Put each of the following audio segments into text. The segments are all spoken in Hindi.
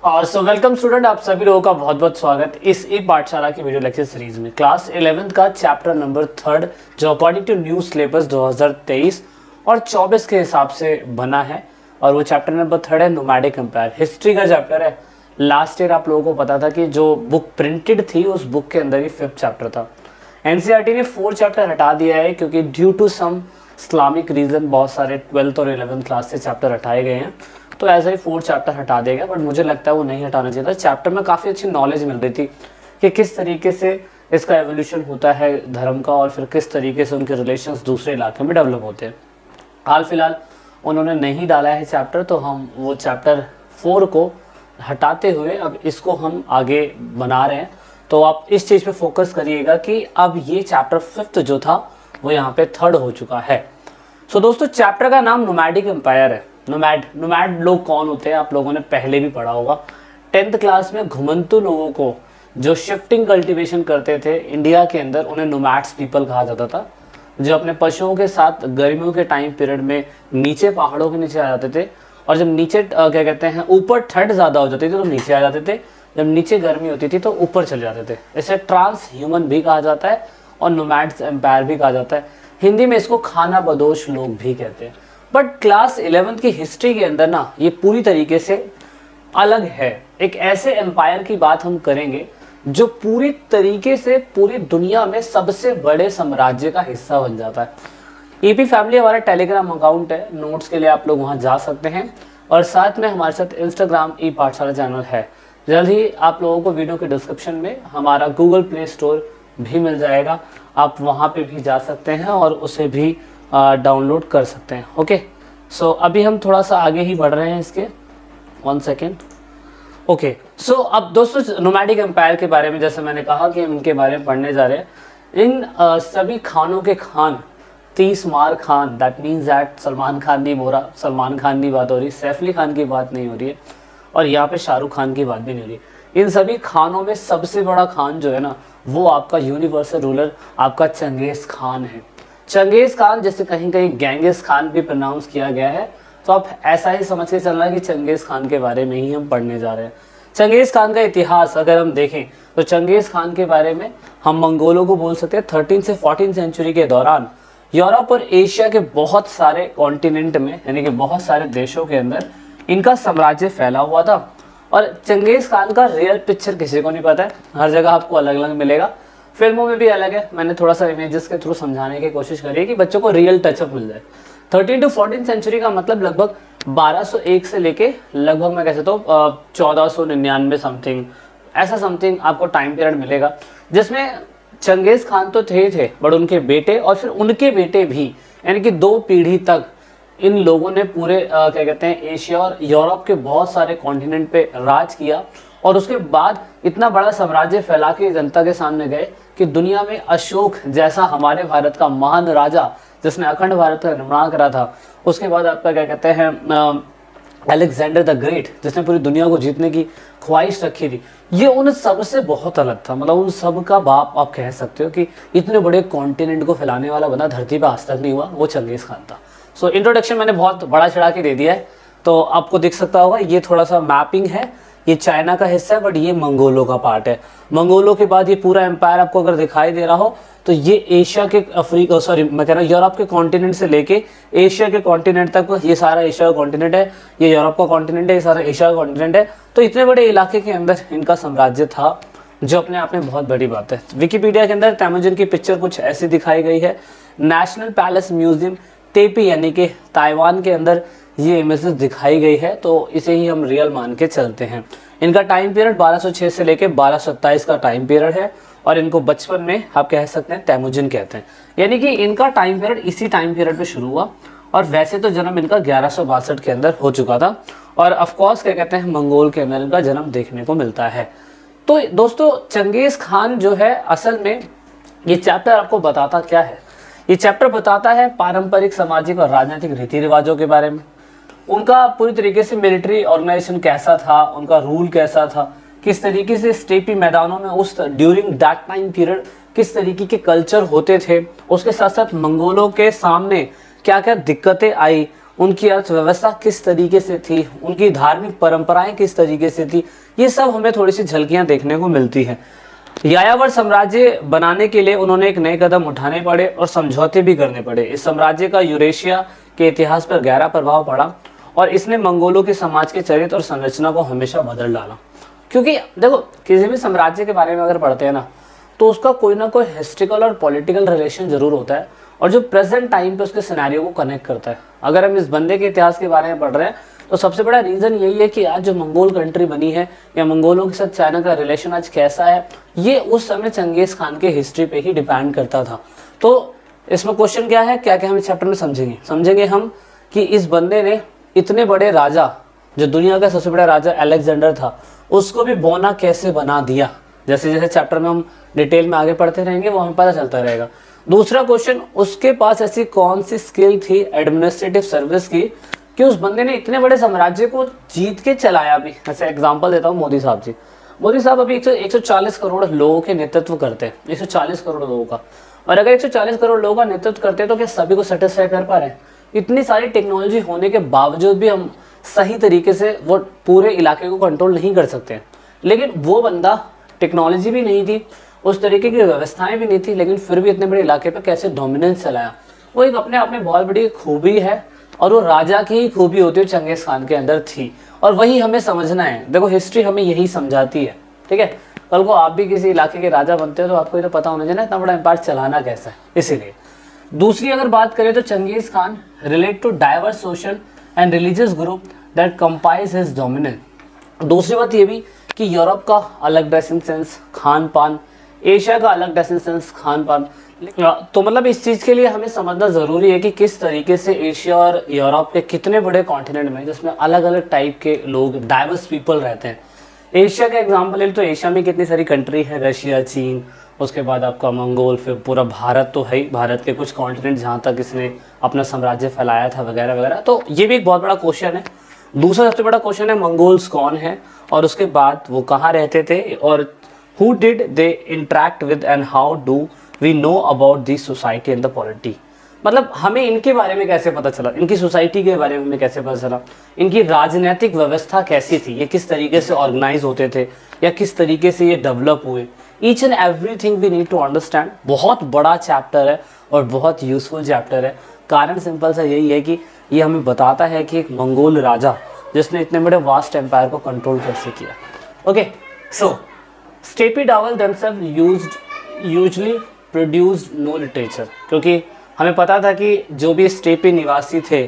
और सो वेलकम स्टूडेंट, आप सभी लोगों का बहुत बहुत स्वागत इस ई पाठशाला की वीडियो लेक्चर सीरीज में। क्लास 11th का चैप्टर नंबर 3 जो अकॉर्डिंग टू न्यू सिलेबस 2023 और 24 के हिसाब से बना है, और वो चैप्टर नंबर 3 है नोमैडिक एम्पायर। हिस्ट्री का चैप्टर है। लास्ट ईयर आप लोगों को पता था कि जो बुक प्रिंटेड थी उस बुक के अंदर ही 5th चैप्टर था। एनसीईआरटी ने 4 चैप्टर हटा दिया है क्योंकि due to some Islamic reason बहुत सारे 12th और 11th क्लास से चैप्टर हटाए गए हैं, तो ऐसा ही 4 चैप्टर हटा देगा। बट मुझे लगता है वो नहीं हटाना चाहिए था। चैप्टर में काफ़ी अच्छी नॉलेज मिल रही थी कि किस तरीके से इसका एवोल्यूशन होता है धर्म का, और फिर किस तरीके से उनके रिलेशंस दूसरे इलाके में डेवलप होते हैं। हाल फिलहाल उन्होंने नहीं डाला है चैप्टर, तो हम वो चैप्टर 4 को हटाते हुए अब इसको हम आगे बना रहे हैं। तो आप इस चीज़ पे फोकस करिएगा कि अब ये चैप्टर 5th जो था वो यहाँ पे 3rd हो चुका है। सो दोस्तों, चैप्टर का नाम नोमैडिक एम्पायर है। नोमैड लोग कौन होते हैं आप लोगों ने पहले भी पढ़ा होगा। 10th क्लास में घुमंतु लोगों को जो शिफ्टिंग कल्टीवेशन करते थे इंडिया के अंदर, उन्हें नोमैड्स पीपल कहा जाता था। जो अपने पशुओं के साथ गर्मियों के टाइम पीरियड में नीचे पहाड़ों के नीचे आ जाते थे, और जब नीचे क्या कहते हैं ऊपर ठंड ज़्यादा हो जाती थी तो नीचे आ जाते थे, जब नीचे गर्मी होती थी तो ऊपर चले जाते थे। इसे ट्रांस ह्यूमन भी कहा जाता है और नोमैड्स एम्पायर भी कहा जाता है। हिंदी में इसको खाना बदोश लोग भी कहते हैं। बट क्लास 11th की हिस्ट्री के अंदर ना ये पूरी तरीके से अलग है। एक ऐसे एम्पायर की बात हम करेंगे जो पूरी तरीके से पूरी दुनिया में सबसे बड़े साम्राज्य का हिस्सा बन जाता है। ईपी फैमिली हमारा टेलीग्राम अकाउंट है, नोट्स के लिए आप लोग वहां जा सकते हैं, और साथ में हमारे साथ इंस्टाग्राम ई पाठशाला चैनल है। जल्द ही आप लोगों को वीडियो के डिस्क्रिप्शन में हमारा गूगल प्ले स्टोर भी मिल जाएगा, आप वहाँ पे भी जा सकते हैं और उसे भी डाउनलोड कर सकते हैं। ओके, सो अभी हम थोड़ा सा आगे ही बढ़ रहे हैं इसके 1 सेकेंड। ओके, सो अब दोस्तों नोमैडिक एम्पायर के बारे में जैसे मैंने कहा कि हम इनके बारे में पढ़ने जा रहे हैं। इन सभी खानों के खान 30 मार Khan, that means that Salman Khan नहीं बोल रहा, सलमान खान की बात हो रही, सैफ अली खान की बात नहीं हो रही है, और यहाँ पे शाहरुख खान की बात भी नहीं हो रही। इन सभी खानों में सबसे बड़ा खान जो है ना, वो आपका यूनिवर्सल रूलर आपका चंगेज खान है। चंगेज खान, जैसे कहीं कहीं गेंगिस खान भी प्रोनाउंस किया गया है, तो आप ऐसा ही समझ के चलना कि चंगेज खान के बारे में ही हम पढ़ने जा रहे हैं। चंगेज खान का इतिहास अगर हम देखें तो चंगेज खान के बारे में हम मंगोलों को बोल सकते हैं। 13 से 14 सेंचुरी के दौरान यूरोप और एशिया के बहुत सारे कॉन्टिनेंट में, यानी कि बहुत सारे देशों के अंदर इनका साम्राज्य फैला हुआ था। और चंगेज खान का रियल पिक्चर किसी को नहीं पता है, हर जगह आपको अलग अलग मिलेगा, फिल्मों में भी अलग है। मैंने थोड़ा सा इमेजेस के थ्रू समझाने की कोशिश करी है कि बच्चों को रियल टचअप मिल जाए। 13 to 14 सेंचुरी का मतलब लगभग 1201 से लेके लगभग मैं कह सकता हूँ 1499 समथिंग, ऐसा समथिंग आपको टाइम पीरियड मिलेगा, जिसमें चंगेज खान तो थे बट उनके बेटे और फिर उनके बेटे भी, यानी कि 2 पीढ़ी तक इन लोगों ने पूरे क्या कहते हैं एशिया और यूरोप के बहुत सारे कॉन्टिनेंट पे राज किया। और उसके बाद इतना बड़ा साम्राज्य फैला के जनता के सामने गए कि दुनिया में अशोक जैसा हमारे भारत का महान राजा जिसने अखंड भारत का निर्माण करा था, उसके बाद आपका क्या कहते हैं अलेक्जेंडर द ग्रेट जिसने पूरी दुनिया को जीतने की ख्वाहिश रखी थी, ये उन सब से बहुत अलग था। मतलब उन सब का बाप आप कह सकते हो कि इतने बड़े कॉन्टिनेंट को फैलाने वाला बंदा धरती पर आज तक नहीं हुआ, वो चंगेज खान था। सो इंट्रोडक्शन मैंने बहुत बड़ा चढ़ा के दे दिया है, तो आपको दिख सकता होगा ये थोड़ा सा मैपिंग है, ये चाइना का हिस्सा है बट ये मंगोलों का पार्ट है। मंगोलों के बाद ये पूरा एम्पायर आपको अगर दिखाई दे रहा हो तो ये एशिया के अफ्रीका सॉरी मैं कह रहा हूँ यूरोप के कॉन्टिनेंट से लेके एशिया के कॉन्टिनेंट तक, ये सारा एशिया का कॉन्टिनेंट है, ये यूरोप का कॉन्टिनेंट है, ये सारा एशिया का कॉन्टिनेंट है। तो इतने बड़े इलाके के अंदर इनका साम्राज्य था, जो अपने आप में बहुत बड़ी बात है। विकिपीडिया के अंदर तैमूजिन की पिक्चर कुछ ऐसी दिखाई गई है। नेशनल पैलेस म्यूजियम तेपी यानी कि ताइवान के अंदर ये इमेजेस दिखाई गई है, तो इसे ही हम रियल मान के चलते हैं। इनका टाइम पीरियड 1206 से लेके 1227 का टाइम पीरियड है, और इनको बचपन में आप कह सकते हैं तैमूजिन कहते हैं, यानी कि इनका टाइम पीरियड इसी टाइम पीरियड पे शुरू हुआ। और वैसे तो जन्म इनका 1162 के अंदर हो चुका था, और ऑफकोर्स क्या कहते हैं मंगोल के अंदर इनका जन्म देखने को मिलता है। तो दोस्तों चंगेज खान जो है, असल में ये चैप्टर आपको बताता क्या है? ये चैप्टर बताता है पारंपरिक सामाजिक और राजनीतिक रीति रिवाजों के बारे में, उनका पूरी तरीके से मिलिट्री ऑर्गेनाइजेशन कैसा था, उनका रूल कैसा था, किस तरीके से स्टेपी मैदानों में उस ड्यूरिंग दैट टाइम पीरियड किस तरीके के कल्चर होते थे, उसके साथ साथ मंगोलों के सामने क्या क्या दिक्कतें आई, उनकी अर्थव्यवस्था किस तरीके से थी, उनकी धार्मिक परंपराएं किस तरीके से थी, ये सब हमें थोड़ी सी झलकियां देखने को मिलती है। यायावर साम्राज्य बनाने के लिए उन्होंने एक नए कदम उठाने पड़े और समझौते भी करने पड़े। इस साम्राज्य का यूरेशिया के इतिहास पर गहरा प्रभाव पड़ा और इसने मंगोलों के समाज के चरित्र और संरचना को हमेशा बदल डाला। क्योंकि देखो, किसी भी साम्राज्य के बारे में अगर पढ़ते हैं ना, तो उसका कोई ना कोई हिस्ट्रिकल और पॉलिटिकल रिलेशन जरूर होता है और जो प्रेजेंट टाइम पे उसके सिनेरियो को कनेक्ट करता है। अगर हम इस बंदे के इतिहास के बारे में पढ़ रहे हैं तो सबसे बड़ा रीजन यही है कि आज जो मंगोल कंट्री बनी है या मंगोलों के साथ चाइना का रिलेशन आज कैसा है, ये उस समय चंगेज खान के हिस्ट्री पे ही डिपेंड करता था। तो इसमें क्वेश्चन क्या है, क्या क्या हम इस चैप्टर में समझेंगे हम कि इस बंदे ने इतने बड़े राजा, जो दुनिया का सबसे बड़ा राजा अलेक्जेंडर था, उसको भी बौना कैसे बना दिया। जैसे जैसे चैप्टर में हम डिटेल में आगे पढ़ते रहेंगे वो हमें पता चलता रहेगा। दूसरा क्वेश्चन, उसके पास ऐसी कौन सी स्किल थी एडमिनिस्ट्रेटिव सर्विस की कि उस बंदे ने इतने बड़े साम्राज्य को जीत के चलाया भी। जैसे एग्जांपल देता हूँ मोदी साहब जी। मोदी साहब अभी 140 करोड़ लोगों के नेतृत्व करते हैं, 140 करोड़ लोगों का। और अगर 140 करोड़ लोगों का नेतृत्व करते हैं तो क्या सभी को सेटिस्फाई कर पा रहे हैं? इतनी सारी टेक्नोलॉजी होने के बावजूद भी हम सही तरीके से वो पूरे इलाके को कंट्रोल नहीं कर सकते हैं। लेकिन वो बंदा, टेक्नोलॉजी भी नहीं थी, उस तरीके की व्यवस्थाएं भी नहीं थी, लेकिन फिर भी इतने बड़े इलाके पर कैसे डोमिनेंस चलाया, वो एक अपने आप में बहुत बड़ी खूबी है। और वो राजा की ही खूबी होती है, चंगेज खान के अंदर थी, और वही हमें समझना है। देखो, हिस्ट्री हमें यही समझाती है, ठीक है। कल को आप भी किसी इलाके के राजा बनते हो तो आपको ये तो पता होना चाहिए ना इतना बड़ा एम्पायर चलाना कैसा है। इसीलिए दूसरी अगर बात करें तो Genghis Khan relate to diverse social and religious group that comprise his dominance. दूसरी बात ये भी कि यूरोप का अलग ड्रेसिंग सेंस, खान पान, एशिया का अलग ड्रेसिंग सेंस, खान पान। तो मतलब इस चीज़ के लिए हमें समझना ज़रूरी है कि किस तरीके से एशिया और यूरोप के कितने बड़े कॉन्टिनेंट में जिसमें अलग अलग टाइप के लोग, डाइवर्स पीपल रहते हैं। एशिया का एग्जांपल ले तो एशिया में कितनी सारी कंट्री है, रशिया, चीन, उसके बाद आपका मंगोल, फिर पूरा भारत तो है ही, भारत के कुछ कॉन्टिनेंट जहाँ तक इसने अपना साम्राज्य फैलाया था वगैरह वगैरह। तो ये भी एक बहुत बड़ा क्वेश्चन है। दूसरा सबसे बड़ा क्वेश्चन है मंगोल्स कौन है और उसके बाद वो कहाँ रहते थे और who did they interact with and how do we know about the society and the polity। मतलब हमें इनके बारे में कैसे पता चला, इनकी सोसाइटी के बारे में हमें कैसे पता चला, इनकी राजनीतिक व्यवस्था कैसी थी, ये किस तरीके से ऑर्गेनाइज होते थे या किस तरीके से ये डेवलप हुए। Each and everything we need to understand. बहुत बड़ा चैप्टर है और बहुत यूजफुल चैप्टर है। कारण सिंपल सा यही है कि ये हमें बताता है कि एक मंगोल राजा जिसने इतने बड़े वास्ट एम्पायर को कंट्रोल कैसे किया। ओके, सो steppe डावल themselves usually produced no literature। क्योंकि हमें पता था कि जो भी स्टेपी निवासी थे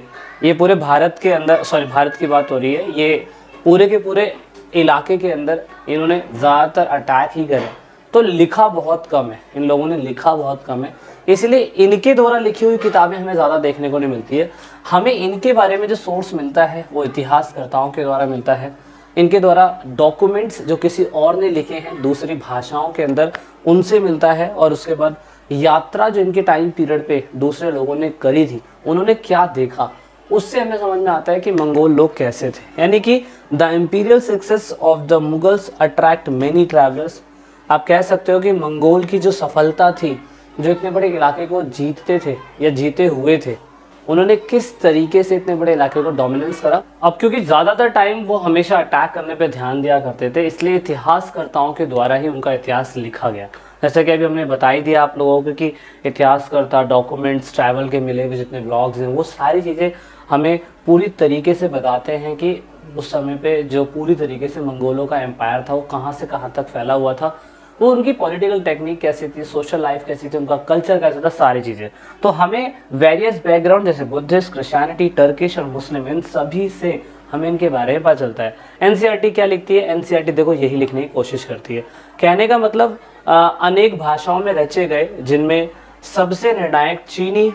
ये पूरे भारत के अंदर, सॉरी भारत की बात हो रही है, ये पूरे के पूरे इलाके के अंदर इन्होंने ज़्यादातर अटैक ही करे, तो लिखा बहुत कम है, इन लोगों ने लिखा बहुत कम है। इसलिए इनके द्वारा लिखी हुई किताबें हमें ज़्यादा देखने को नहीं मिलती है। हमें इनके बारे में जो सोर्स मिलता है वो इतिहासकर्ताओं के द्वारा मिलता है, इनके द्वारा डॉक्यूमेंट्स जो किसी और ने लिखे हैं दूसरी भाषाओं के अंदर उनसे मिलता है, और उसके बाद यात्रा जो इनके टाइम पीरियड पे दूसरे लोगों ने करी थी, उन्होंने क्या देखा, उससे हमें समझ में आता है कि मंगोल लोग कैसे थे। यानी कि the imperial success of the Mughals attract many travellers. आप कह सकते हो कि मंगोल की जो सफलता थी, जो इतने बड़े इलाके को जीतते थे या जीते हुए थे, उन्होंने किस तरीके से इतने बड़े इलाके को डोमिनेंस करा। अब क्योंकि ज़्यादातर टाइम वो हमेशा अटैक करने पे ध्यान दिया करते थे, इसलिए इतिहासकर्ताओं के द्वारा ही उनका इतिहास लिखा गया। जैसे कि अभी हमने बता ही दिया आप लोगों को कि इतिहासकर्ता, डॉक्यूमेंट्स, ट्रैवल के मिले हुए जितने ब्लॉग्स हैं, वो सारी चीज़ें हमें पूरी तरीके से बताते हैं कि उस समय पे जो पूरी तरीके से मंगोलों का एम्पायर था वो कहाँ से कहाँ तक फैला हुआ था, वो उनकी पॉलिटिकल टेक्निक कैसी थी, सोशल लाइफ कैसी थी, उनका कल्चर कैसा था, सारी चीज़ें। तो हमें वेरियस बैकग्राउंड जैसे बुद्धिस्ट, क्रिश्चियनिटी, टर्किश और मुस्लिम, इन सभी से हमें इनके बारे में पता चलता है। एनसीईआरटी क्या लिखती है? एनसीईआरटी देखो यही लिखने की कोशिश करती है। कहने का मतलब अनेक भाषाओं में रचे गए, जिनमें सबसे निर्णायक चीनी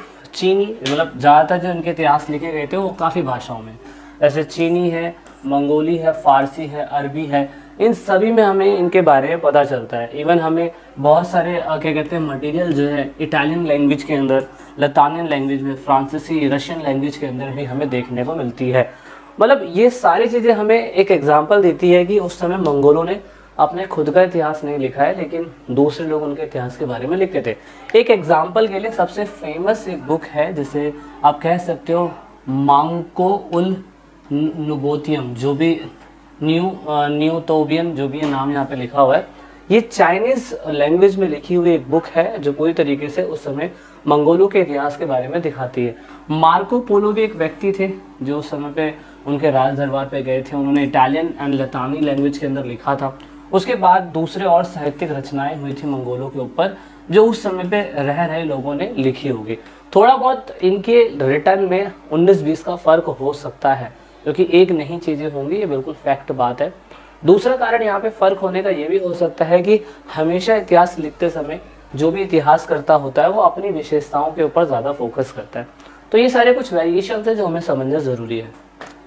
मतलब ज़्यादातर जो इनके इतिहास लिखे गए थे वो काफ़ी भाषाओं में, जैसे चीनी है, मंगोली है, फारसी है, अरबी है, इन सभी में हमें इनके बारे में पता चलता है। इवन हमें बहुत सारे क्या कहते हैं मटेरियल जो है इटालियन लैंग्वेज के अंदर, लतानियन लैंग्वेज में, फ्रांसीसी, रशियन लैंग्वेज के अंदर भी हमें देखने को मिलती है। मतलब ये सारी चीज़ें हमें एक एग्जांपल देती है कि उस समय मंगोलों ने अपने खुद का इतिहास नहीं लिखा है, लेकिन दूसरे लोग उनके इतिहास के बारे में लिखते थे। एक एग्जांपल के लिए सबसे फेमस एक बुक है जिसे आप कह सकते हो मांको उल नुबोतियम, जो भी न्यूटोबियन, जो भी ये नाम यहाँ पे लिखा हुआ है, ये चाइनीज लैंग्वेज में लिखी हुई एक बुक है जो पूरी तरीके से उस समय मंगोलों के इतिहास के बारे में दिखाती है। मार्को पोलो भी एक व्यक्ति थे जो उस समय पे उनके राज दरबार पे गए थे, उन्होंने इटालियन एंड लतानी लैंग्वेज के अंदर लिखा था। उसके बाद दूसरे और साहित्यिक रचनाएं हुई थी मंगोलों के ऊपर जो उस समय पे रह रहे लोगों ने लिखी होगी। थोड़ा बहुत इनके रिटर्न में 19-20 का फर्क हो सकता है, क्योंकि एक नहीं चीज़ें होंगी, ये बिल्कुल फैक्ट बात है। दूसरा कारण यहाँ पे फर्क होने का ये भी हो सकता है कि हमेशा इतिहास लिखते समय जो भी इतिहास करता होता है वो अपनी विशेषताओं के ऊपर ज़्यादा फोकस करता है। तो ये सारे कुछ वेरिएशन है जो हमें समझना ज़रूरी है।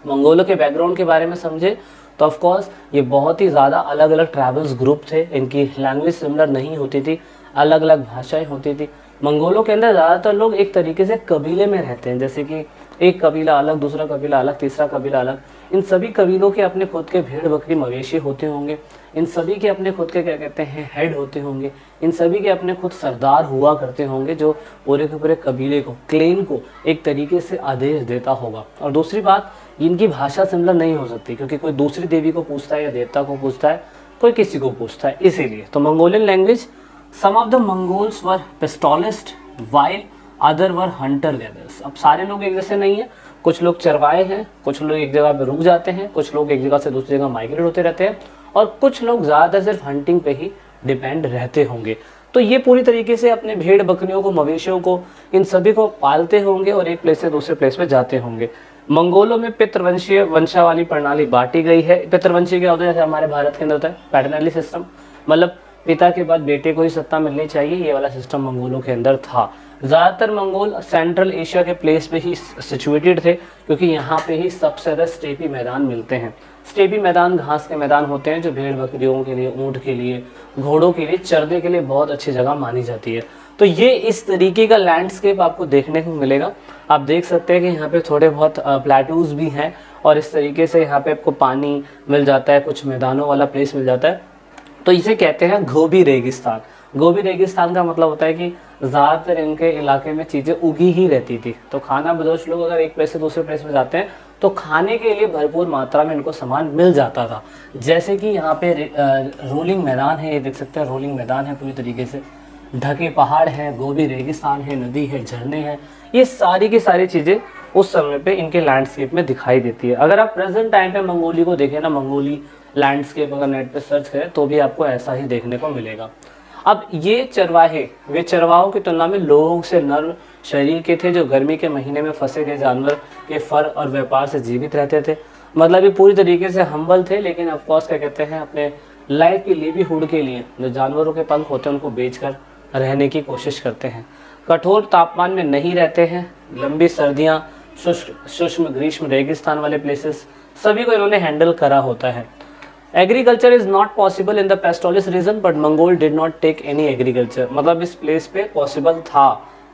मंगोलों के बैकग्राउंड के बारे में समझे तो ऑफ कोर्स ये बहुत ही ज़्यादा अलग अलग ट्राइबल्स ग्रुप थे, इनकी लैंग्वेज सिमिलर नहीं होती थी, अलग अलग भाषाएं होती थी। मंगोलों के अंदर ज़्यादातर लोग एक तरीके से कबीले में रहते हैं, जैसे कि एक कबीला अलग, दूसरा कबीला अलग, तीसरा कबीला अलग। इन सभी कबीलों के अपने खुद के भेड़ बकरी मवेशी होते होंगे, इन सभी के अपने खुद के क्या कहते हैं हेड होते होंगे, इन सभी के अपने खुद सरदार हुआ करते होंगे जो पूरे के पूरे कबीले को, क्लेन को एक तरीके से आदेश देता होगा। और दूसरी बात, इनकी भाषा सिमिलर नहीं हो सकती, क्योंकि कोई दूसरी देवी को पूछता है या देवता को पूछता है, कोई किसी को पूछता है, इसीलिए। तो Mongolian language, some of the Mongols were pastoralist while other were hunter gatherers. अब सारे लोग एक जैसे नहीं है, कुछ लोग चरवाए हैं, कुछ लोग एक जगह पे रुक जाते हैं, कुछ लोग एक जगह से दूसरी जगह माइग्रेट होते रहते हैं, और कुछ लोग ज़्यादातर सिर्फ हंटिंग पे ही डिपेंड रहते होंगे। तो ये पूरी तरीके से अपने भेड़ बकरियों को, मवेशियों को, इन सभी को पालते होंगे और एक प्लेस से दूसरे प्लेस पे जाते होंगे। मंगोलों में पितृवंशीय वंशावली प्रणाली बांटी गई है। पितृवंशीय क्या होता है, जैसे हमारे भारत के अंदर होता है पैटर्नली सिस्टम, मतलब पिता के बाद बेटे को ही सत्ता मिलनी चाहिए, ये वाला सिस्टम मंगोलों के अंदर था। ज़्यादातर मंगोल सेंट्रल एशिया के प्लेस पे ही सिचुएटेड थे, क्योंकि यहाँ पे ही सबसे ज़्यादा स्टेपी मैदान मिलते हैं। स्टेपी मैदान घास के मैदान होते हैं जो भेड़ बकरियों के लिए, ऊँट के लिए, घोड़ों के लिए, चरने के लिए बहुत अच्छी जगह मानी जाती है। तो ये इस तरीके का लैंडस्केप आपको देखने को मिलेगा। आप देख सकते हैं कि यहाँ पे थोड़े बहुत प्लेटूज भी हैं और इस तरीके से यहाँ पे आपको पानी मिल जाता है, कुछ मैदानों वाला प्लेस मिल जाता है। तो इसे कहते हैं गोबी रेगिस्तान। गोबी रेगिस्तान का मतलब होता है कि ज़्यादातर इनके इलाके में चीज़ें उगी ही रहती थी। तो खाना बदोश लोग अगर एक प्लेस से दूसरे प्लेस में जाते हैं तो खाने के लिए भरपूर मात्रा में इनको सामान मिल जाता था। जैसे कि यहाँ पे रोलिंग मैदान है, ये देख सकते हैं रोलिंग मैदान है, पूरी तरीके से ढके पहाड़ हैं, गोबी रेगिस्तान है, नदी है, झरने हैं, ये सारी की सारी चीज़ें उस समय पे इनके लैंडस्केप में दिखाई देती है। अगर आप प्रेजेंट टाइम पे मंगोली को देखें ना, मंगोली लैंडस्केप अगर नेट पे सर्च करें तो भी आपको ऐसा ही देखने को मिलेगा। अब ये चरवाहे, वे चरवाहों की तुलना में लोगों से नर्म शरीर के थे, जो गर्मी के महीने में फंसे गए जानवर के फर और व्यापार से जीवित रहते थे। मतलब ये पूरी तरीके से हम्बल थे, लेकिन ऑफकोर्स क्या कहते हैं अपने लाइफ की लिवलीहुड के लिए जो जानवरों के पंख होते हैं उनको बेचकर रहने की कोशिश करते हैं। कठोर तापमान में नहीं रहते हैं, लंबी सर्दियाँ, शुष्क ग्रीष्म, रेगिस्तान वाले प्लेसेस, सभी को इन्होंने हैंडल करा होता है। Agriculture is not possible in the pastoralist region but Mongol did not take any agriculture. मतलब इस प्लेस पे पॉसिबल था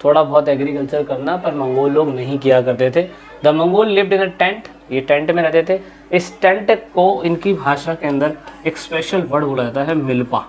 थोड़ा बहुत एग्रीकल्चर करना, पर मंगोल लोग नहीं किया करते थे। The Mongol lived in a tent, ये टेंट में रहते थे। इस टेंट को इनकी भाषा के अंदर एक स्पेशल वर्ड बोला जाता है, मिल्पा।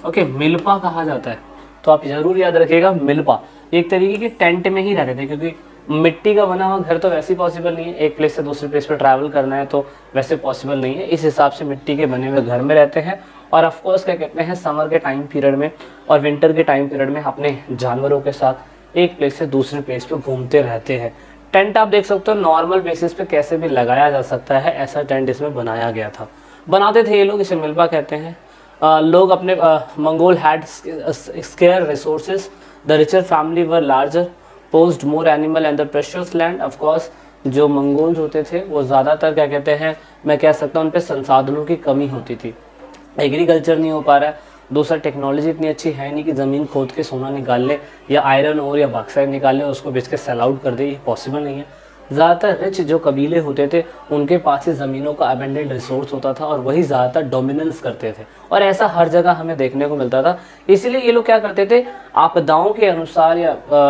ओके, मिल्पा कहा जाता है, तो आप जरूर याद रखिएगा मिल्पा। एक तरीके के टेंट में ही रहते थे, क्योंकि मिट्टी का बना हुआ घर तो वैसे ही पॉसिबल नहीं है, एक प्लेस से दूसरे प्लेस पर ट्रैवल करना है तो वैसे पॉसिबल नहीं है। इस हिसाब से मिट्टी के बने हुए घर में रहते हैं। और ऑफ कोर्स क्या कहते हैं, समर के टाइम पीरियड में और विंटर के टाइम पीरियड में अपने जानवरों के साथ एक प्लेस से दूसरे प्लेस पे घूमते रहते हैं। टेंट आप देख सकते हो नॉर्मल बेसिस पे कैसे भी लगाया जा सकता है, ऐसा टेंट इसमें बनाया गया था। बनाते थे ये लोग, इसे मिल्पा कहते हैं। लोग अपने Mongol had scarce resources, the richer family were larger, possessed more animal and the precious land. Of course जो मंगोल्स होते थे वो ज़्यादातर क्या कहते हैं, मैं कह सकता हूँ उन पे संसाधनों की कमी होती थी। एग्रीकल्चर नहीं हो पा रहा है, दूसरा टेक्नोलॉजी इतनी अच्छी है नहीं कि ज़मीन खोद के सोना निकाल ले या आयरन और या बॉक्साइट निकाल ले और उसको बेच के सेल आउट कर दे, ये पॉसिबल नहीं है। ज़्यादातर रिच जो कबीले होते थे उनके पास ही ज़मीनों का अबेंडेंट रिसोर्स होता था और वही ज़्यादातर डोमिनेंस करते थे, और ऐसा हर जगह हमें देखने को मिलता था। इसलिए ये लोग क्या करते थे, आपदाओं के अनुसार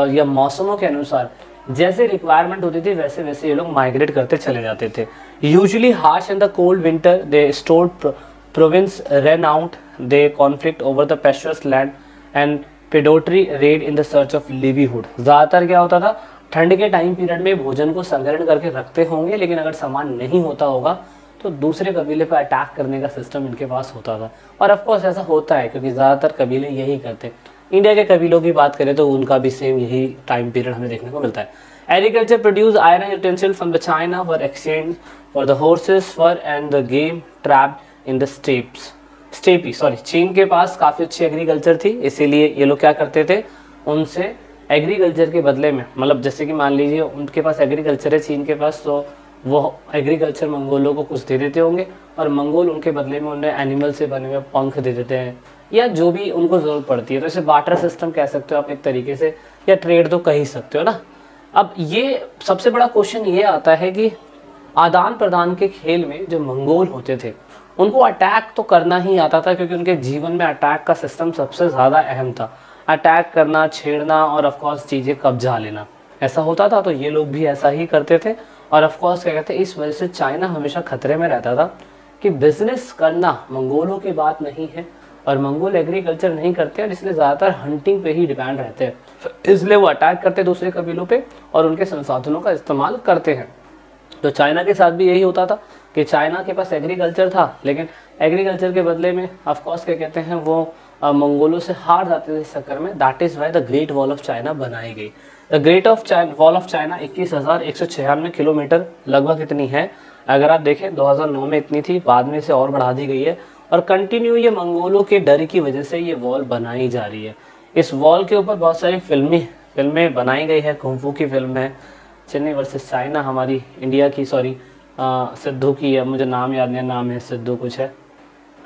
या मौसमों के अनुसार जैसे रिक्वायरमेंट होती थी वैसे वैसे ये लोग माइग्रेट करते चले जाते थे। Usually harsh in the cold winter they stored provisions run out, they conflict over the pastures land and predatory raid in the search of livelihood. ज़्यादातर क्या होता था, ठंड के टाइम पीरियड में भोजन को संग्रहण करके रखते होंगे, लेकिन अगर सामान नहीं होता होगा तो दूसरे कबीले पर अटैक करने का सिस्टम इनके पास होता था। और ऑफ कोर्स ऐसा होता है क्योंकि ज़्यादातर कबीले यही करते हैं। इंडिया के कबीलों की बात करें तो उनका भी सेम यही टाइम पीरियड हमें देखने को मिलता है। Agriculture produce iron utensil from the China for exchange for the horses for and the game trapped in the चीन के पास काफ़ी अच्छी एग्रीकल्चर थी, इसीलिए ये लोग क्या करते थे, उनसे एग्रीकल्चर के बदले में, मतलब जैसे कि मान लीजिए उनके पास एग्रीकल्चर है चीन के पास, तो वो एग्रीकल्चर मंगोलों को कुछ दे देते होंगे और मंगोल उनके बदले में उन्हें एनिमल से बने हुए पंख दे देते हैं या जो भी उनको ज़रूरत पड़ती है। तो इसे बार्टर सिस्टम कह सकते हो आप एक तरीके से, या ट्रेड तो कह ही सकते हो ना। अब ये सबसे बड़ा क्वेश्चन ये आता है कि आदान प्रदान के खेल में जो मंगोल होते थे उनको अटैक तो करना ही आता था, क्योंकि उनके जीवन में अटैक का सिस्टम सबसे ज़्यादा अहम था। अटैक करना, छेड़ना और ऑफकोर्स चीज़ें कब्जा लेना, ऐसा होता था। तो ये लोग भी ऐसा ही करते थे और ऑफकोर्स क्या कहते हैं, इस वजह से चाइना हमेशा खतरे में रहता था कि बिजनेस करना मंगोलों की बात नहीं है और मंगोल एग्रीकल्चर नहीं करते और इसलिए ज़्यादातर हंटिंग पे ही डिपेंड रहते हैं, इसलिए वो अटैक करते दूसरे कबीलों पे और उनके संसाधनों का इस्तेमाल करते हैं। तो चाइना के साथ भी यही होता था कि चाइना के पास एग्रीकल्चर था, लेकिन एग्रीकल्चर के बदले में ऑफकोर्स क्या कहते हैं वो मंगोलों से हार जाते थे इस चक्कर में। That is why the great wall of China बनाई गई। The great wall of China 21,196 kilometre लगभग इतनी है। अगर आप देखें 2009 में इतनी थी, बाद में से और बढ़ा दी गई है और कंटिन्यू ये मंगोलों के डर की वजह से ये वॉल बनाई जा रही है। इस वॉल के ऊपर बहुत सारी फिल्में बनाई गई है। कुंफू की फिल्म है, चेन्नई वर्सेस चाइना हमारी इंडिया की, सिद्धू की है, मुझे नाम याद नहीं, नाम है सिद्धू कुछ है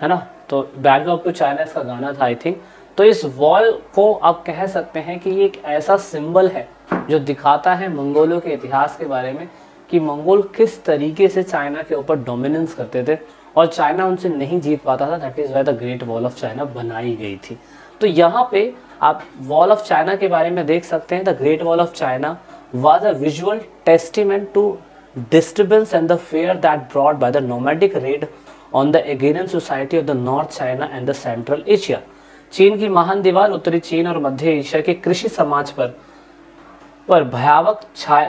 ना। तो बैकड्रॉप टू चाइना इसका गाना था आई थिंक। तो इस वॉल को आप कह सकते हैं कि ये एक ऐसा सिंबल है जो दिखाता है मंगोलों के इतिहास के बारे में कि मंगोल किस तरीके से चाइना के ऊपर डोमिनेंस करते थे और चाइना उनसे नहीं जीत पाता था। That is why the great wall of China बनाई गई थी। तो यहाँ पे आप वॉल ऑफ चाइना के बारे में देख सकते हैं। The great wall of China was a visual testament to disturbance and the fear that brought by the nomadic raid on the agrarian society of the North China and the Central Asia। चीन की महान दीवार उत्तरी चीन और मध्य एशिया के कृषि समाज पर भयावह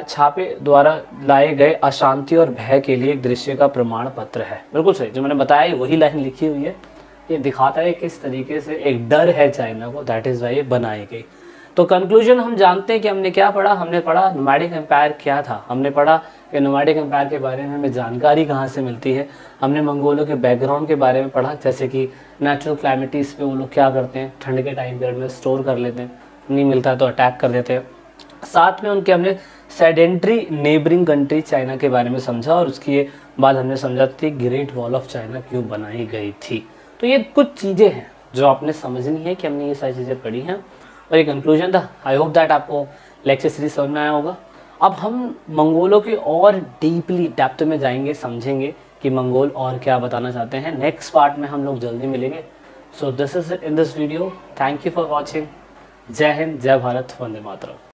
छापे द्वारा लाए गए अशांति और भय के लिए एक दृश्य का प्रमाण पत्र है। बिल्कुल सही, जो मैंने बताया वही लाइन लिखी हुई है। ये दिखाता है किस तरीके से एक डर है चाइना को, दैट इज़ वाई ये बनाई गई। तो कंक्लूजन हम जानते हैं कि हमने क्या पढ़ा। हमने पढ़ा नोमैडिक एम्पायर क्या था, हमने पढ़ा कि नोमैडिक एम्पायर के बारे में हमें जानकारी कहाँ से मिलती है। हमने मंगोलों के बैकग्राउंड के बारे में पढ़ा, जैसे कि नेचुरल क्लाइमेटीज पे वो लोग क्या करते हैं, ठंड के टाइम पीरियड में स्टोर कर लेते हैं, नहीं मिलता है तो अटैक कर देते हैं। साथ में उनके हमने सेडेंट्री नेबरिंग कंट्री चाइना के बारे में समझा और उसके बाद हमने समझा थी ग्रेट वॉल ऑफ चाइना क्यों बनाई गई थी। तो ये कुछ चीज़ें हैं जो आपने समझनी है कि हमने ये सारी चीज़ें पढ़ी हैं और ये कंक्लूजन था। आई होप दैट आपको लेक्चर सीरीज समझ में आया होगा। अब हम मंगोलों के और डीपली डेप्थ में जाएंगे, समझेंगे कि मंगोल और क्या बताना चाहते हैं। नेक्स्ट पार्ट में हम लोग जल्दी मिलेंगे। So this is it in this video. Thank you for watching. जय हिंद, जय भारत, वंदे मातरम।